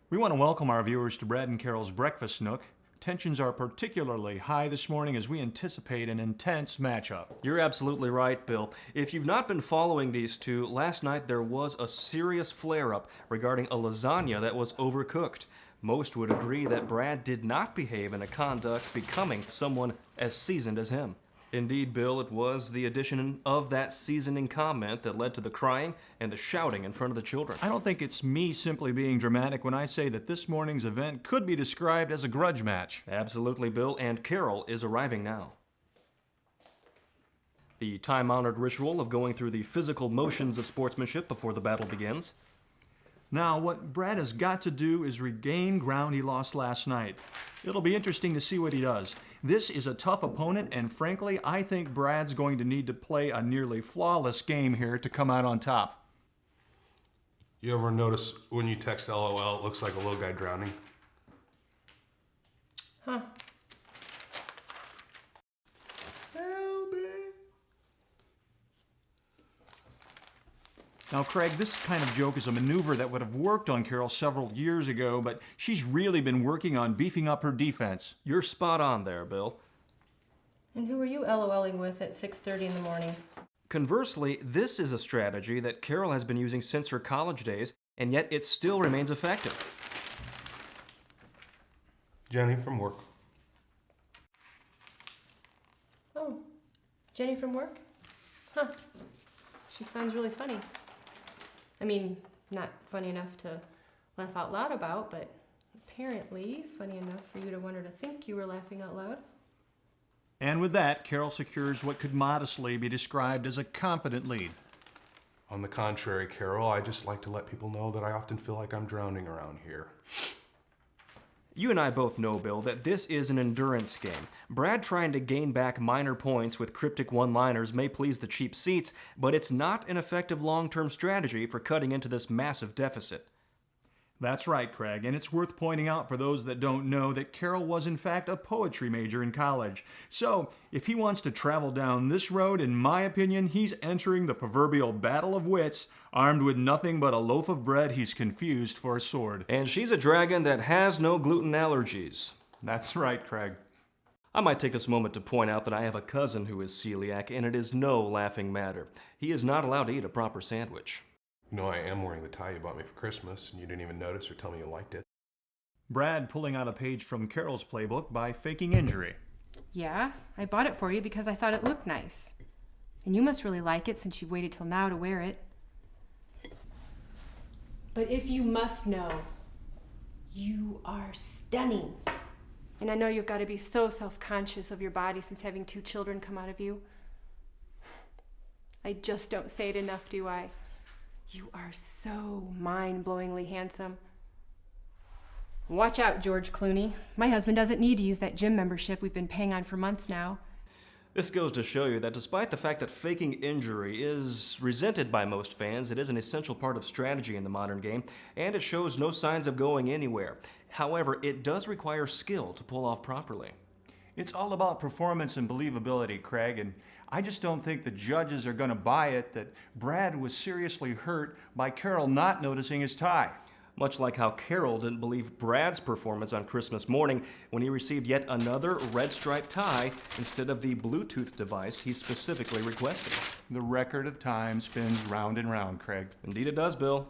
We want to welcome our viewers to Brad and Carol's Breakfast Nook. Tensions are particularly high this morning as we anticipate an intense matchup. You're absolutely right, Bill. If you've not been following these two, last night there was a serious flare-up regarding a lasagna that was overcooked. Most would agree that Brad did not behave in a conduct becoming someone as seasoned as him. Indeed, Bill, it was the addition of that seasoning comment that led to the crying and the shouting in front of the children. I don't think it's me simply being dramatic when I say that this morning's event could be described as a grudge match. Absolutely, Bill, and Carol is arriving now. The time-honored ritual of going through the physical motions of sportsmanship before the battle begins. Now, what Brad has got to do is regain ground he lost last night. It'll be interesting to see what he does. This is a tough opponent, and frankly, I think Brad's going to need to play a nearly flawless game here to come out on top. You ever notice when you text LOL, it looks like a little guy drowning? Huh. Help me. Now, Craig, this kind of joke is a maneuver that would have worked on Carol several years ago, but she's really been working on beefing up her defense. You're spot on there, Bill. And who are you LOLing with at 6:30 in the morning? Conversely, this is a strategy that Carol has been using since her college days, and yet it still remains effective. Jenny from work. Oh, Jenny from work? Huh. She sounds really funny. I mean, not funny enough to laugh out loud about, but apparently funny enough for you to want her to think you were laughing out loud. And with that, Carol secures what could modestly be described as a confident lead. On the contrary, Carol, I just like to let people know that I often feel like I'm drowning around here. You and I both know, Bill, that this is an endurance game. Brad trying to gain back minor points with cryptic one-liners may please the cheap seats, but it's not an effective long-term strategy for cutting into this massive deficit. That's right, Craig, and it's worth pointing out for those that don't know that Carol was in fact a poetry major in college. So, if he wants to travel down this road, in my opinion, he's entering the proverbial battle of wits, armed with nothing but a loaf of bread he's confused for a sword. And she's a dragon that has no gluten allergies. That's right, Craig. I might take this moment to point out that I have a cousin who is celiac, and it is no laughing matter. He is not allowed to eat a proper sandwich. You know, I am wearing the tie you bought me for Christmas, and you didn't even notice or tell me you liked it. Brad pulling out a page from Carol's playbook by faking injury. Yeah, I bought it for you because I thought it looked nice. And you must really like it since you've waited till now to wear it. But if you must know, you are stunning. And I know you've got to be so self-conscious of your body since having 2 children come out of you. I just don't say it enough, do I? You are so mind-blowingly handsome. Watch out, George Clooney. My husband doesn't need to use that gym membership we've been paying on for months now. This goes to show you that despite the fact that faking injury is resented by most fans, it is an essential part of strategy in the modern game, and it shows no signs of going anywhere. However, it does require skill to pull off properly. It's all about performance and believability, Craig, and I just don't think the judges are going to buy it that Brad was seriously hurt by Carol not noticing his tie. Much like how Carol didn't believe Brad's performance on Christmas morning when he received yet another red striped tie instead of the Bluetooth device he specifically requested. The record of time spins round and round, Craig. Indeed it does, Bill.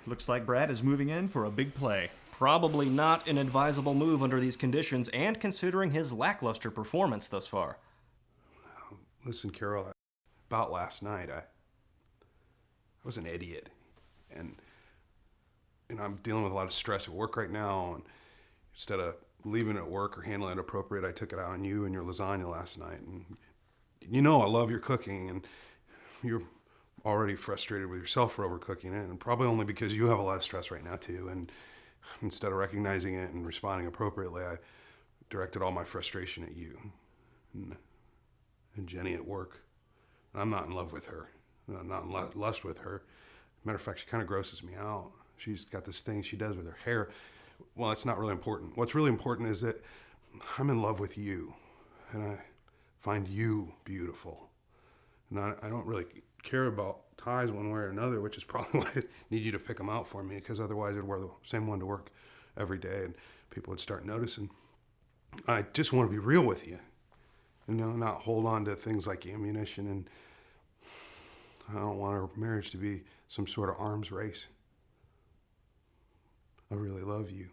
Looks like Brad is moving in for a big play. Probably not an advisable move under these conditions and considering his lackluster performance thus far. Listen, Carol, about last night, I was an idiot. And I'm dealing with a lot of stress at work right now. And instead of leaving it at work or handling it appropriate, I took it out on you and your lasagna last night. And you know I love your cooking, and you're already frustrated with yourself for overcooking it, and probably only because you have a lot of stress right now too. And instead of recognizing it and responding appropriately, I directed all my frustration at you and Jenny at work. And I'm not in love with her. I'm not in lust with her. Matter of fact, she kind of grosses me out. She's got this thing she does with her hair. Well, it's not really important. What's really important is that I'm in love with you, and I find you beautiful. And I don't really care about ties one way or another, which is probably why I need you to pick them out for me, because otherwise I'd wear the same one to work every day and people would start noticing. I just want to be real with you, not hold on to things like ammunition, and I don't want our marriage to be some sort of arms race. I really love you.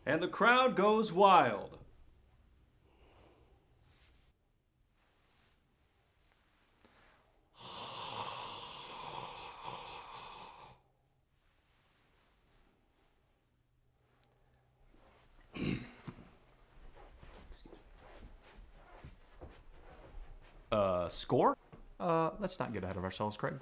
And the crowd goes wild. Score? Let's not get ahead of ourselves, Craig.